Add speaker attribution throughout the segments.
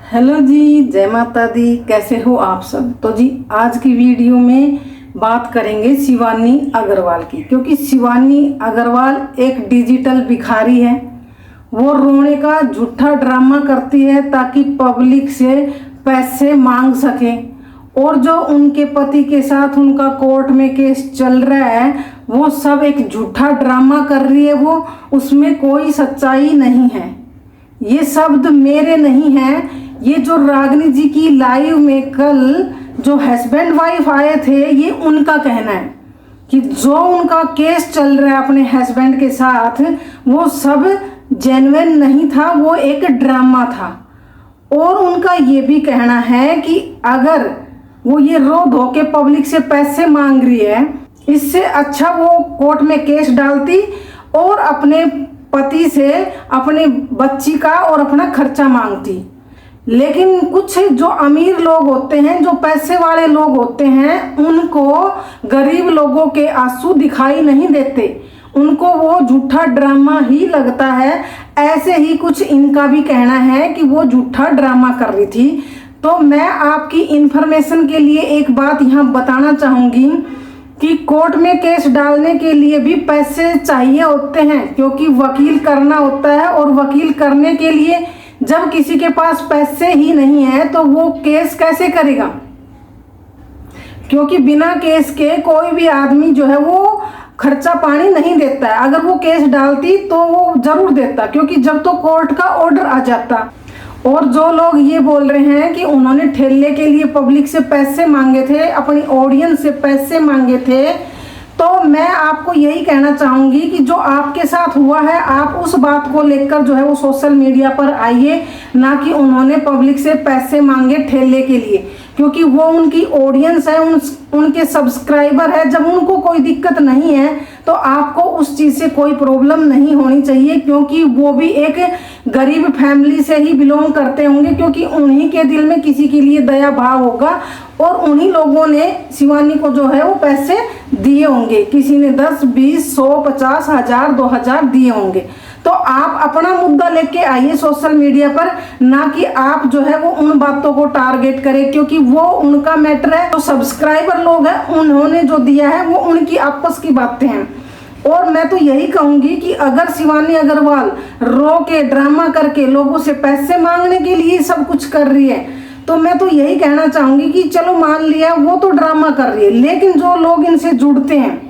Speaker 1: Hello जी, जय माता दी। कैसे हो आप सब? तो जी आज की वीडियो में बात करेंगे शिवानी अग्रवाल की, क्योंकि शिवानी अग्रवाल एक डिजिटल भिखारी है। वो रोने का झूठा ड्रामा करती है ताकि पब्लिक से पैसे मांग सके। और जो उनके पति के साथ उनका कोर्ट में केस चल रहा है वो सब एक झूठा ड्रामा कर रही है। वो उसमें कोई सच्चाई नहीं है। ये शब्द मेरे नहीं हैं, ये जो रागिनी जी की लाइव में कल जो हस्बैंड वाइफ आए थे ये उनका कहना है कि जो उनका केस चल रहा है अपने हस्बैंड के साथ वो सब जेन्युइन नहीं था, वो एक ड्रामा था। और उनका ये भी कहना है कि अगर वो ये रो धो के पब्लिक से पैसे मांग रही है, इससे अच्छा वो कोर्ट में केस डालती और अपने पति से अपने बच्ची का और अपना खर्चा मांगती। लेकिन कुछ जो अमीर लोग होते हैं, जो पैसे वाले लोग होते हैं, उनको गरीब लोगों के आंसू दिखाई नहीं देते, उनको वो झूठा ड्रामा ही लगता है। ऐसे ही कुछ इनका भी कहना है कि वो झूठा ड्रामा कर रही थी। तो मैं आपकी इंफॉर्मेशन के लिए एक बात यहाँ बताना चाहूँगी कि कोर्ट में केस डालने के लिए भी पैसे चाहिए होते हैं, क्योंकि वकील करना होता है। और वकील करने के लिए जब किसी के पास पैसे ही नहीं है तो वो केस कैसे करेगा? क्योंकि बिना केस के कोई भी आदमी जो है वो खर्चा पानी नहीं देता है। अगर वो केस डालती तो वो जरूर देता, क्योंकि जब तो कोर्ट का ऑर्डर आ जाता। और जो लोग ये बोल रहे हैं कि उन्होंने ठेले के लिए पब्लिक से पैसे मांगे थे, अपनी ऑडियंस से पैसे मांगे थे, तो मैं आपको यही कहना चाहूँगी कि जो आपके साथ हुआ है आप उस बात को लेकर जो है वो सोशल मीडिया पर आइए, ना कि उन्होंने पब्लिक से पैसे मांगे ठेले के लिए। क्योंकि वो उनकी ऑडियंस है, उनके सब्सक्राइबर है। जब उनको कोई दिक्कत नहीं है तो आपको उस चीज़ से कोई प्रॉब्लम नहीं होनी चाहिए, क्योंकि वो भी एक गरीब फैमिली से ही बिलोंग करते होंगे। क्योंकि उन्हीं के दिल में किसी के लिए दया भाव होगा और उन्हीं लोगों ने शिवानी को जो है वो पैसे दिए होंगे। किसी ने 10, 20, 100, 50, 1000, 2000 दिए होंगे। तो आप अपना मुद्दा लेके आइए सोशल मीडिया पर, ना कि आप जो है वो उन बातों को टारगेट करें, क्योंकि वो उनका मैटर है। तो सब्सक्राइबर लोग हैं, उन्होंने जो दिया है वो उनकी आपस की बातें हैं। और मैं तो यही कहूंगी कि अगर शिवानी अग्रवाल रो के ड्रामा करके लोगों से पैसे मांगने के लिए सब कुछ कर रही है, तो मैं तो यही कहना चाहूंगी कि चलो मान लिया वो तो ड्रामा कर रही है, लेकिन जो लोग इनसे जुड़ते हैं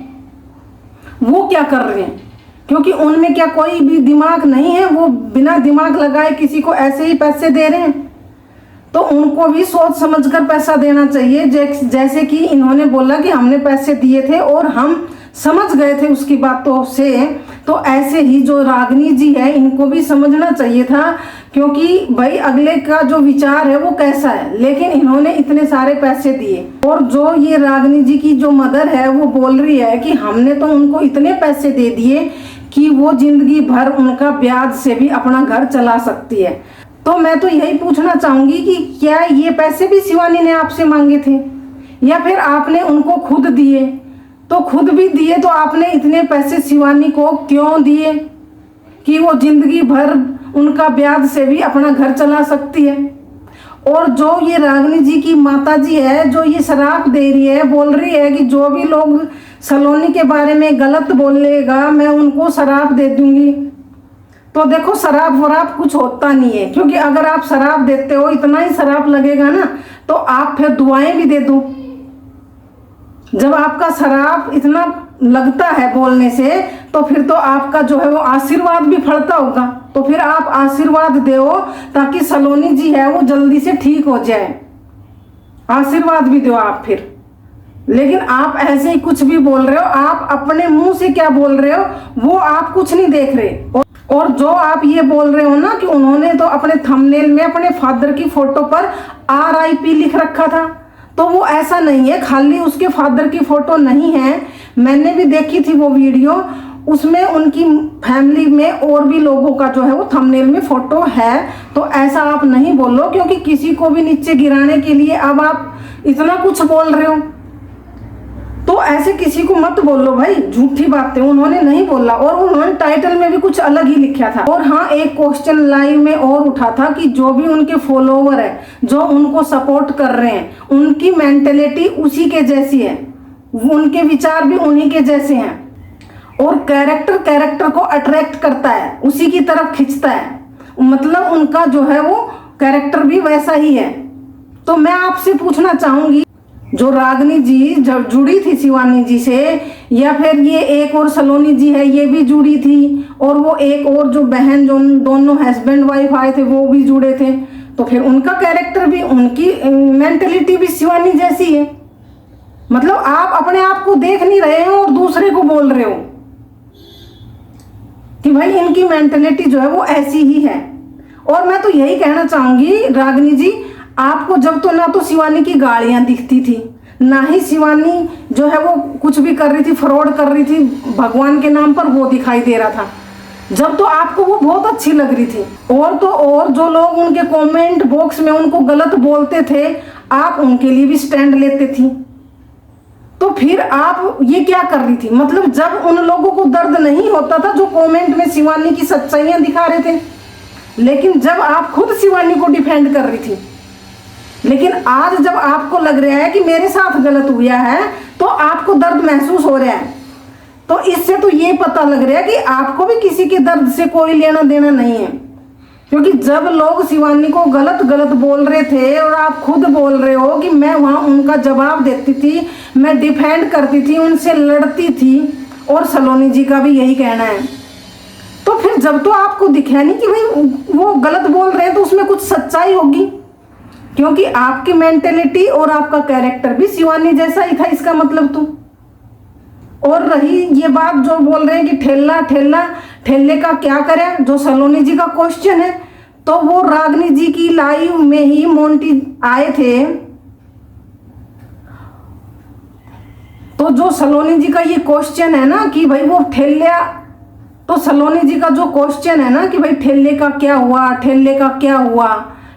Speaker 1: वो क्या कर रहे हैं? क्योंकि उनमें क्या कोई भी दिमाग नहीं है? वो बिना दिमाग लगाए किसी को ऐसे ही पैसे दे रहे हैं। तो उनको भी सोच समझकर पैसा देना चाहिए। जैसे कि इन्होंने बोला कि हमने पैसे दिए थे और हम समझ गए थे उसकी बातों से, तो ऐसे ही जो रागिनी जी है इनको भी समझना चाहिए था, क्योंकि भाई अगले का जो विचार है वो कैसा है। लेकिन इन्होंने इतने सारे पैसे दिए। और जो ये रागिनी जी की जो मदर है वो बोल रही है कि हमने तो उनको इतने पैसे दे दिए कि वो जिंदगी भर उनका ब्याज से भी अपना घर चला सकती है। तो मैं तो यही पूछना चाहूंगी कि क्या ये पैसे भी शिवानी ने आपसे मांगे थे या फिर आपने उनको खुद दिए? तो खुद भी दिए तो आपने इतने पैसे शिवानी को क्यों दिए कि वो जिंदगी भर उनका ब्याज से भी अपना घर चला सकती है? और जो ये रागिनी जी की माता जी है, जो ये शराब दे रही है, बोल रही है कि जो भी लोग सलोनी के बारे में गलत बोलेगा मैं उनको शराब दे दूंगी। तो देखो शराब वराब कुछ होता नहीं है, क्योंकि अगर आप शराब देते हो इतना ही शराब लगेगा ना, तो आप फिर दुआएं भी दे दो। जब आपका शराब इतना लगता है बोलने से, तो फिर तो आपका जो है वो आशीर्वाद भी फलता होगा। तो फिर आप आशीर्वाद दो ताकि सलोनी जी है वो जल्दी से ठीक हो जाए। आशीर्वाद भी दो आप फिर। लेकिन आप ऐसे ही कुछ भी बोल रहे हो, आप अपने मुंह से क्या बोल रहे हो वो आप कुछ नहीं देख रहे। और जो आप ये बोल रहे हो ना कि उन्होंने तो अपने थंबनेल में अपने फादर की फोटो पर RIP लिख रखा था, तो वो ऐसा नहीं है, खाली उसके फादर की फोटो नहीं है। मैंने भी देखी थी वो वीडियो, उसमें उनकी फैमिली में और भी लोगों का जो है वो थंबनेल में फोटो है। तो ऐसा आप नहीं बोलो, क्योंकि किसी को भी नीचे गिराने के लिए अब आप इतना कुछ बोल रहे हो। तो ऐसे किसी को मत बोलो भाई, झूठी बातें उन्होंने नहीं बोला, और उन्होंने टाइटल में भी कुछ अलग ही लिखा था। और हाँ, एक क्वेश्चन लाइव में और उठा था कि जो भी उनके फॉलोवर है, जो उनको सपोर्ट कर रहे हैं, उनकी मेंटेलिटी उसी के जैसी है, उनके विचार भी उन्हीं के जैसे हैं, और कैरेक्टर को अट्रैक्ट करता है, उसी की तरफ खींचता है, मतलब उनका जो है वो कैरेक्टर भी वैसा ही है। तो मैं आपसे पूछना चाहूंगी, जो रागनी जी जब जुड़ी थी शिवानी जी से, या फिर ये एक और सलोनी जी है ये भी जुड़ी थी, और वो एक और जो बहन, जो दोनों हस्बैंड वाइफ आए थे वो भी जुड़े थे, तो फिर उनका कैरेक्टर भी, उनकी मेंटेलिटी भी शिवानी जैसी है। मतलब आप अपने आप को देख नहीं रहे हो और दूसरे को बोल रहे हो कि भाई इनकी मेंटेलिटी जो है वो ऐसी ही है। और मैं तो यही कहना चाहूंगी रागनी जी, आपको जब तो ना तो शिवानी की गालियां दिखती थी, ना ही शिवानी जो है वो कुछ भी कर रही थी, फ्रॉड कर रही थी भगवान के नाम पर, वो दिखाई दे रहा था। जब तो आपको वो बहुत अच्छी लग रही थी, और तो और जो लोग उनके कमेंट बॉक्स में उनको गलत बोलते थे, आप उनके लिए भी स्टैंड लेते थी। तो फिर आप ये क्या कर रही थी? मतलब जब उन लोगों को दर्द नहीं होता था जो कमेंट में शिवानी की सच्चाइयां दिखा रहे थे, लेकिन जब आप खुद शिवानी को डिफेंड कर रही थी, लेकिन आज जब आपको लग रहा है कि मेरे साथ गलत हुआ है, तो आपको दर्द महसूस हो रहा है। तो इससे तो ये पता लग रहा है कि आपको भी किसी के दर्द से कोई लेना देना नहीं है, क्योंकि जब लोग शिवानी को गलत बोल रहे थे और आप खुद बोल रहे हो कि मैं वहां उनका जवाब देती थी, मैं डिफेंड करती थी, उनसे लड़ती थी, और सलोनी जी का भी यही कहना है। तो फिर जब तो आपको दिखा नहीं कि भाई वो गलत बोल रहे हैं, तो उसमें कुछ सच्चाई होगी, क्योंकि आपकी मेंटेलिटी और आपका कैरेक्टर भी शिवानी जैसा ही था, इसका मतलब तो। और रही ये बात जो बोल रहे हैं कि ठेले का क्या करें, जो सलोनी जी का क्वेश्चन है, तो वो रागनी जी की लाइव में ही मोंटी आए थे, तो जो सलोनी जी का ये क्वेश्चन है ना कि भाई वो ठेला, तो सलोनी जी का जो क्वेश्चन है ना कि भाई ठेले का क्या हुआ,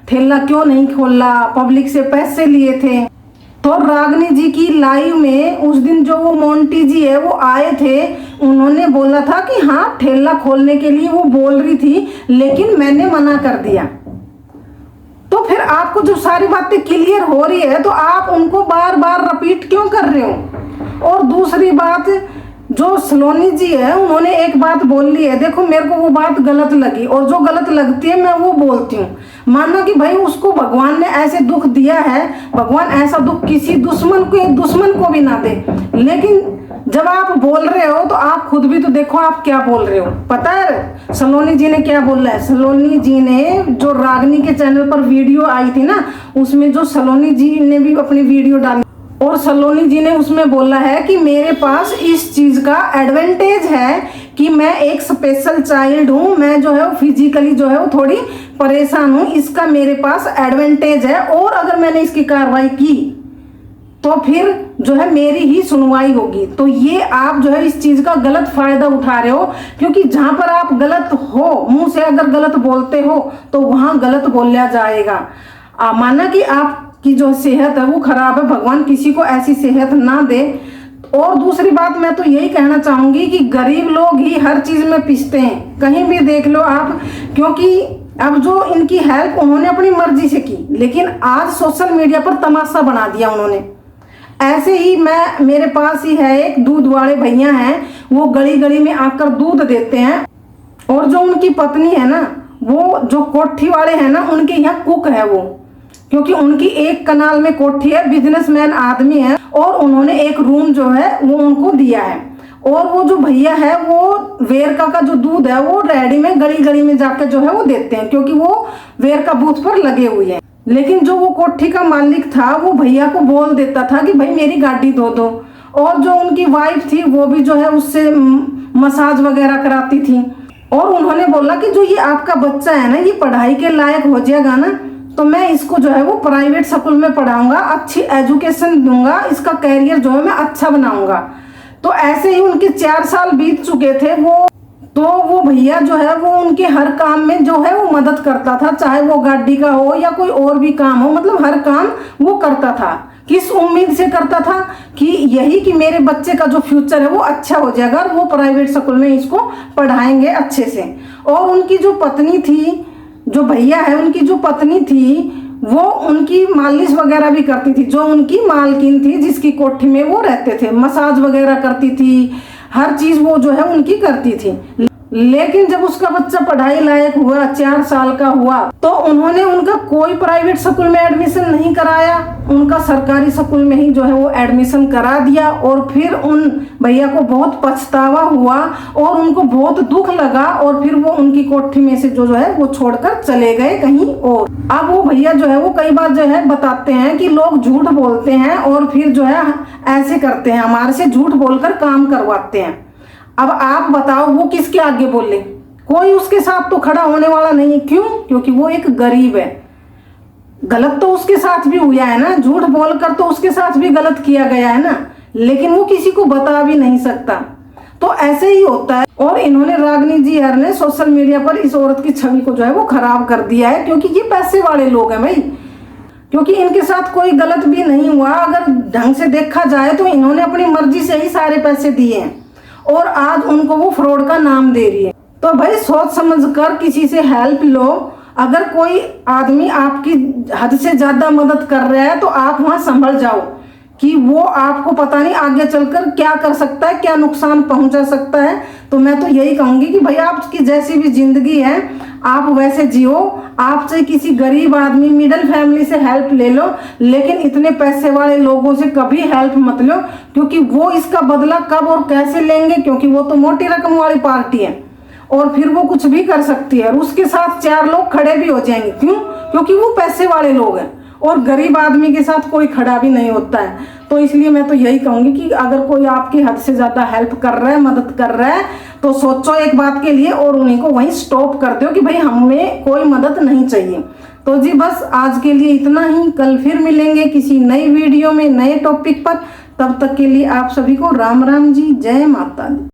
Speaker 1: ठेला क्यों नहीं खोला, पब्लिक से पैसे लिए थे। तो रागनी जी की लाइव में उस दिन जो वो मोंटी जी है वो आए थे, उन्होंने बोला था कि हाँ ठेला खोलने के लिए वो बोल रही थी, लेकिन मैंने मना कर दिया। तो फिर आपको जो सारी बातें क्लियर हो रही है, तो आप उनको बार बार रिपीट क्यों कर रहे हो? और दूसरी बात, जो सलोनी जी है उन्होंने एक बात बोल ली है, देखो मेरे को वो बात गलत लगी, और जो गलत लगती है मैं वो बोलती हूँ। माना कि भाई उसको भगवान ने ऐसे दुख दिया है, भगवान ऐसा दुख किसी दुश्मन को भी ना दे, लेकिन जब आप बोल रहे हो तो आप खुद भी तो देखो आप क्या बोल रहे हो। पता है सलोनी जी ने क्या बोला है? सलोनी जी ने जो रागनी के चैनल पर वीडियो आई थी ना, उसमें जो सलोनी जी ने भी अपनी वीडियो डाली, और सलोनी जी ने उसमें बोला है कि मेरे पास इस चीज का एडवांटेज है कि मैं एक स्पेशल चाइल्ड हूँ, मैं जो है फिजिकली जो है वो थोड़ी परेशान हूँ, इसका मेरे पास एडवांटेज है, और अगर मैंने इसकी कार्रवाई की तो फिर जो है मेरी ही सुनवाई होगी। तो ये आप जो है इस चीज का गलत फायदा उठा रहे हो, क्योंकि जहां पर आप गलत हो, मुंह से अगर गलत बोलते हो तो वहां गलत बोला जाएगा। माना कि आपकी जो सेहत है वो खराब है, भगवान किसी को ऐसी सेहत ना दे। और दूसरी बात मैं तो यही कहना चाहूंगी कि गरीब लोग ही हर चीज में पिसते हैं, कहीं भी देख लो आप, क्योंकि अब जो इनकी हेल्प उन्होंने अपनी मर्जी से की, लेकिन आज सोशल मीडिया पर तमाशा बना दिया उन्होंने। ऐसे ही मेरे पास ही है एक दूध वाले भैया हैं, वो गली गली में आकर दूध देते हैं, और जो उनकी पत्नी है ना, वो जो कोठी वाले हैं ना, उनके यहाँ कुक है वो, क्योंकि उनकी एक कनाल में कोठी है, बिजनेसमैन आदमी है, और उन्होंने एक रूम जो है वो उनको दिया है। और वो जो भैया है वो वेरका का जो दूध है वो रेडी में गली गली में जाकर जो है वो देते हैं, क्योंकि वो वेरका बूथ पर लगे हुए हैं। लेकिन जो वो कोठी का मालिक था वो भैया को बोल देता था कि भाई मेरी गाड़ी धो दो, और जो उनकी वाइफ थी वो भी जो है उससे मसाज वगैरह कराती थी। और उन्होंने बोला कि जो ये आपका बच्चा है ना, ये पढ़ाई के लायक हो जाएगा ना, तो मैं इसको जो है वो प्राइवेट स्कूल में पढ़ाऊंगा, अच्छी एजुकेशन दूंगा, इसका कैरियर जो है मैं अच्छा बनाऊंगा। तो ऐसे ही उनके 4 साल बीत चुके थे। वो भैया जो है वो उनके हर काम में जो है वो मदद करता था, चाहे वो गाड़ी का हो या कोई और भी काम हो, मतलब हर काम वो करता था। किस उम्मीद से करता था कि यही कि मेरे बच्चे का जो फ्यूचर है वो अच्छा हो जाएगा और वो प्राइवेट स्कूल में इसको पढ़ाएंगे अच्छे से। और उनकी जो पत्नी थी, जो भैया है उनकी जो पत्नी थी, वो उनकी मालिश वगैरह भी करती थी, जो उनकी मालकिन थी जिसकी कोठी में वो रहते थे, मसाज वगैरह करती थी, हर चीज वो जो है उनकी करती थी। लेकिन जब उसका बच्चा पढ़ाई लायक हुआ, 4 साल का हुआ, तो उन्होंने उनका कोई प्राइवेट स्कूल में एडमिशन नहीं कराया, उनका सरकारी स्कूल में ही जो है वो एडमिशन करा दिया। और फिर उन भैया को बहुत पछतावा हुआ और उनको बहुत दुख लगा और फिर वो उनकी कोठी में से जो है वो छोड़कर चले गए कहीं और। अब वो भैया जो है वो कई बार जो है बताते हैं कि लोग झूठ बोलते हैं और फिर जो है ऐसे करते हैं, हमारे से झूठ बोलकर काम करवाते हैं। अब आप बताओ वो किसके आगे बोले, कोई उसके साथ तो खड़ा होने वाला नहीं। क्यों? क्योंकि वो एक गरीब है। गलत तो उसके साथ भी हुआ है ना, झूठ बोलकर तो उसके साथ भी गलत किया गया है ना, लेकिन वो किसी को बता भी नहीं सकता। तो ऐसे ही होता है। और इन्होंने रागिनी जी हर ने सोशल मीडिया पर इस औरत की छवि को जो है वो खराब कर दिया है, क्योंकि ये पैसे वाले लोग हैं भाई, क्योंकि इनके साथ कोई गलत भी नहीं हुआ। अगर ढंग से देखा जाए तो इन्होंने अपनी मर्जी से ही सारे पैसे दिए हैं और आज उनको वो फ्रॉड का नाम दे रही है। तो भाई सोच समझ कर किसी से हेल्प लो। अगर कोई आदमी आपकी हद से ज्यादा मदद कर रहा है तो आप वहां संभल जाओ कि वो आपको पता नहीं आगे चलकर क्या कर सकता है, क्या नुकसान पहुंचा सकता है। तो मैं तो यही कहूंगी कि भाई आपकी जैसी भी जिंदगी है आप वैसे जियो। आपसे किसी गरीब आदमी, मिडिल फैमिली से हेल्प ले लो, लेकिन इतने पैसे वाले लोगों से कभी हेल्प मत लो, क्योंकि वो इसका बदला कब और कैसे लेंगे, क्योंकि वो तो मोटी रकम वाली पार्टी है और फिर वो कुछ भी कर सकती है और उसके साथ 4 लोग खड़े भी हो जाएंगे। क्यों? क्योंकि वो पैसे वाले लोग हैं और गरीब आदमी के साथ कोई खड़ा भी नहीं होता है। तो इसलिए मैं तो यही कहूंगी कि अगर कोई आपकी हद से ज्यादा हेल्प कर रहा है, मदद कर रहा है, तो सोचो एक बात के लिए और उन्हीं को वहीं स्टॉप कर दो कि भाई हमें कोई मदद नहीं चाहिए। तो जी बस आज के लिए इतना ही। कल फिर मिलेंगे किसी नई वीडियो में, नए टॉपिक पर। तब तक के लिए आप सभी को राम राम जी, जय माता दी।